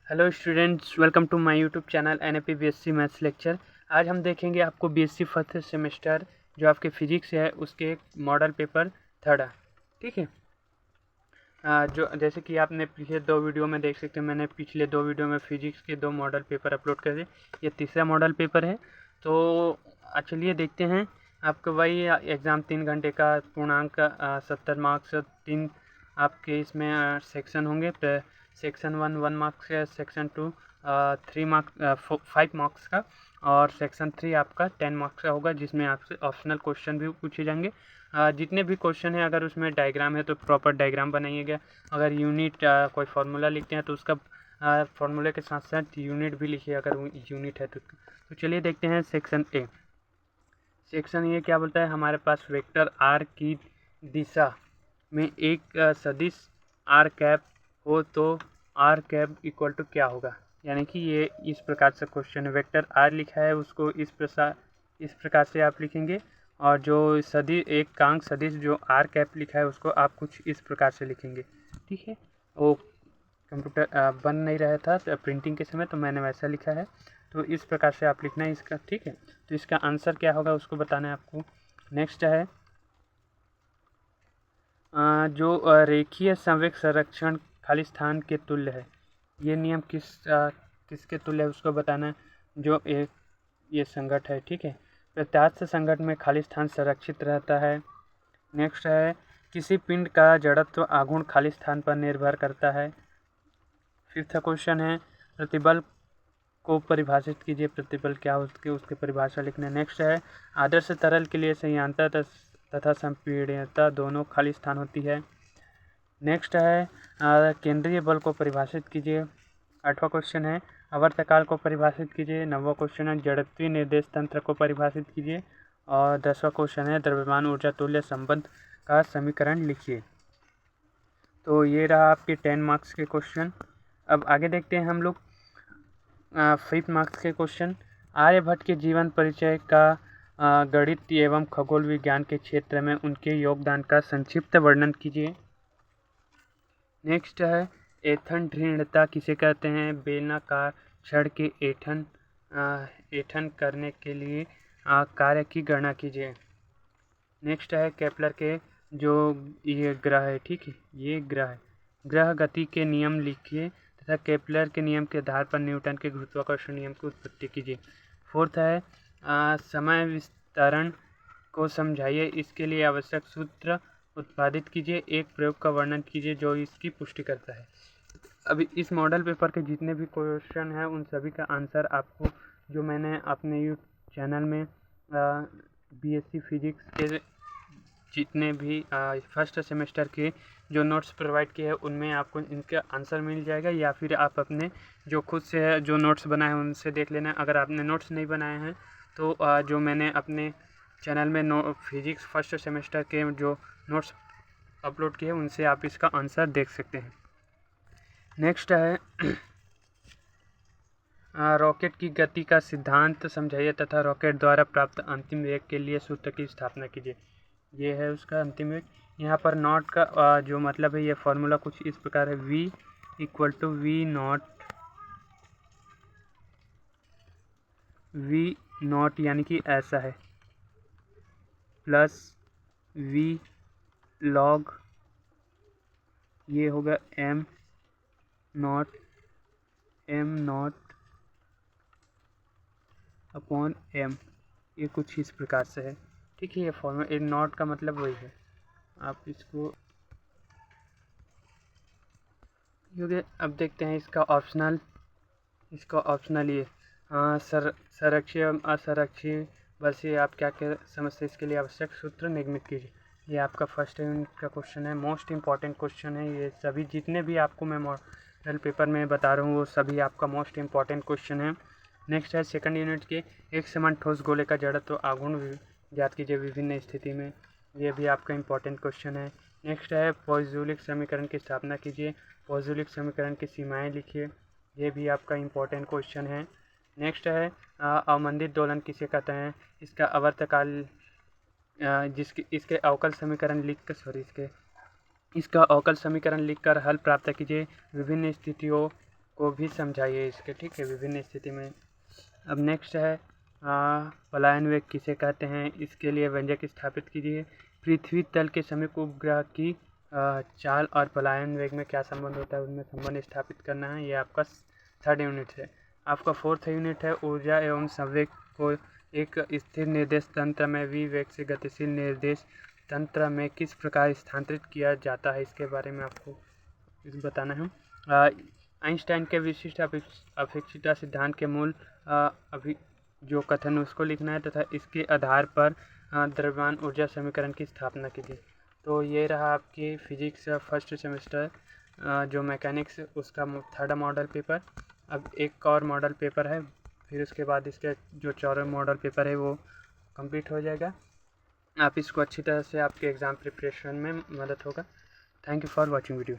Hello students, welcome to my YouTube channel NAP BSc maths lecture. आज हम देखेंगे आपको बीएससी फर्स्ट सेमेस्टर जो आपके फिजिक्स है उसके एक मॉडल पेपर थर्ड। ठीक है। जो जैसे कि आपने पिछले 2 वीडियो में देख सकते हैं, मैंने पिछले 2 वीडियो में फिजिक्स के 2 मॉडल पेपर अपलोड कर दिए। ये तीसरा मॉडल पेपर है। तो चलिए देखते हैं। आपका वही एग्ज़ाम 3 घंटे का पूर्णांक 70 मार्क्स 3 आपके इसमें सेक्शन होंगे। सेक्शन 1 मार्क्स का, सेक्शन 2 5 मार्क्स का, और सेक्शन 3 आपका 10 मार्क्स का होगा, जिसमें आपसे ऑप्शनल क्वेश्चन भी पूछे जाएंगे। जितने भी क्वेश्चन है, अगर उसमें डायग्राम है तो प्रॉपर डायग्राम बनाइएगा। अगर यूनिट कोई फार्मूला लिखते हैं तो उसका फार्मूले के साथ साथ यूनिट भी लिखिए, अगर यूनिट है तो चलिए देखते हैं सेक्शन ए। सेक्शन ये क्या बोलता है, हमारे पास वेक्टर आर की दिशा में एक सदिश आर कैप हो तो आर कैप इक्वल टू क्या होगा। यानी कि ये इस प्रकार से क्वेश्चन है। वेक्टर आर लिखा है उसको इस प्रकार से आप लिखेंगे, और जो एक कांक सदिश जो आर कैप लिखा है उसको आप कुछ इस प्रकार से लिखेंगे। ठीक है। वो कंप्यूटर बन नहीं रहा था तो प्रिंटिंग के समय, तो मैंने वैसा लिखा है। तो इस प्रकार से आप लिखना है इसका। ठीक है। तो इसका आंसर क्या होगा उसको बताना है आपको। नेक्स्ट है जो रेखीय संवेग संरक्षण खाली स्थान के तुल्य है। ये नियम किसके तुल्य है उसको बताना है। जो एक ये संघट है। ठीक है। प्रत्यास्थ संघट में खाली स्थान संरक्षित रहता है। नेक्स्ट है किसी पिंड का जड़त्व आघूर्ण खाली स्थान पर निर्भर करता है। फिफ्थ क्वेश्चन है प्रतिबल को परिभाषित कीजिए। प्रतिबल क्या होती है उसकी परिभाषा लिखना है। नेक्स्ट है आदर्श तरल के लिए संयांतर तथा संपीड़ितता दोनों खाली स्थान होती है। नेक्स्ट है केंद्रीय बल को परिभाषित कीजिए। 8वां क्वेश्चन है आवर्तकाल को परिभाषित कीजिए। 9वां क्वेश्चन है जड़त्वीय निर्देश तंत्र को परिभाषित कीजिए। और 10वां क्वेश्चन है द्रव्यमान ऊर्जा तुल्य संबंध का समीकरण लिखिए। तो ये रहा आपके 10 मार्क्स के क्वेश्चन। अब आगे देखते हैं हम लोग 5 मार्क्स के क्वेश्चन। आर्यभट्ट के जीवन परिचय का गणित एवं खगोल विज्ञान के क्षेत्र में उनके योगदान का संक्षिप्त वर्णन कीजिए। नेक्स्ट है ऐंठन दृढ़ता किसे कहते हैं। बेलनाकार छड़ के ऐंठन करने के लिए कार्य की गणना कीजिए। नेक्स्ट है केपलर के जो ये ग्रह है, ठीक है, ये ग्रह गति के नियम लिखिए तथा केपलर के नियम के आधार पर न्यूटन के गुरुत्वाकर्षण नियम की उत्पत्ति कीजिए। फोर्थ है समय विस्तारण को समझाइए, इसके लिए आवश्यक सूत्र उत्पादित कीजिए। एक प्रयोग का वर्णन कीजिए जो इसकी पुष्टि करता है। अभी इस मॉडल पेपर के जितने भी क्वेश्चन हैं उन सभी का आंसर आपको जो मैंने अपने यूट्यूब चैनल में बीएससी फिजिक्स के जितने भी फर्स्ट सेमेस्टर के जो नोट्स प्रोवाइड किए हैं उनमें आपको इनका आंसर मिल जाएगा, या फिर आप अपने जो खुद से जो नोट्स बनाए हैं उनसे देख लेना। अगर आपने नोट्स नहीं बनाए हैं तो जो मैंने अपने चैनल में फिजिक्स फर्स्ट सेमेस्टर के जो नोट्स अपलोड किए उनसे आप इसका आंसर देख सकते हैं। नेक्स्ट है रॉकेट की गति का सिद्धांत समझाइए तथा रॉकेट द्वारा प्राप्त अंतिम वेग के लिए सूत्र की स्थापना कीजिए। ये है उसका अंतिम वेग। यहाँ पर नॉट का जो मतलब है, ये फॉर्मूला कुछ इस प्रकार है। v equal to V naught यानी कि ऐसा है, प्लस v लॉग ये होगा m नॉट अपॉन m। ये कुछ इस प्रकार से है। ठीक है। ये फॉर्मूला नॉट का मतलब वही है। आप इसको क्योंकि अब देखते हैं इसका ऑप्शनल ये संरक्षीय असंरक्षीय बल से आप क्या क्या समझते हैं, इसके लिए आवश्यक सूत्र निर्मित कीजिए। ये आपका फर्स्ट यूनिट का क्वेश्चन है। मोस्ट इंपॉर्टेंट क्वेश्चन है ये सभी, जितने भी आपको मैं मॉडल पेपर में बता रहा हूँ वो सभी आपका मोस्ट इंपॉर्टेंट क्वेश्चन है। नेक्स्ट है सेकंड यूनिट के एक समान ठोस गोले का जड़त्व आघूर्ण ज्ञात कीजिए विभिन्न स्थिति में। ये भी आपका इंपॉर्टेंट क्वेश्चन है। नेक्स्ट है पॉइज़ोलिक समीकरण की स्थापना कीजिए। पॉइज़ोलिक समीकरण की सीमाएं लिखिए। ये भी आपका इंपॉर्टेंट क्वेश्चन है। नेक्स्ट है अवमंदित दोलन किसे कहते हैं। इसका आवर्तकाल इसके अवकल समीकरण इसका अवकल समीकरण लिखकर हल प्राप्त कीजिए। विभिन्न स्थितियों को भी समझाइए इसके, ठीक है, विभिन्न स्थिति में। अब नेक्स्ट है पलायन वेग किसे कहते हैं, इसके लिए व्यंजक स्थापित कीजिए। पृथ्वी तल के समीप उपग्रह की चाल और पलायन वेग में क्या संबंध होता है, उनमें संबंध स्थापित करना है। ये आपका 3rd यूनिट है। आपका 4th यूनिट है ऊर्जा एवं संवेग को एक स्थिर निर्देश तंत्र में v वेग से गतिशील निर्देश तंत्र में किस प्रकार स्थानांतरित किया जाता है, इसके बारे में आपको बताना है। आइंस्टाइन के विशिष्ट अपेक्षिता सिद्धांत के मूल अभी जो कथन उसको लिखना है तथा इसके आधार पर द्रव्यमान ऊर्जा समीकरण की स्थापना कीजिए। तो ये रहा आपकी फिजिक्स 1st सेमेस्टर जो मैकेनिक्स उसका 3rd मॉडल पेपर। अब एक और मॉडल पेपर है, फिर उसके बाद इसके जो 4वां मॉडल पेपर है वो कंप्लीट हो जाएगा। आप इसको अच्छी तरह से आपके एग्ज़ाम प्रिपरेशन में मदद होगा। Thank you for watching video.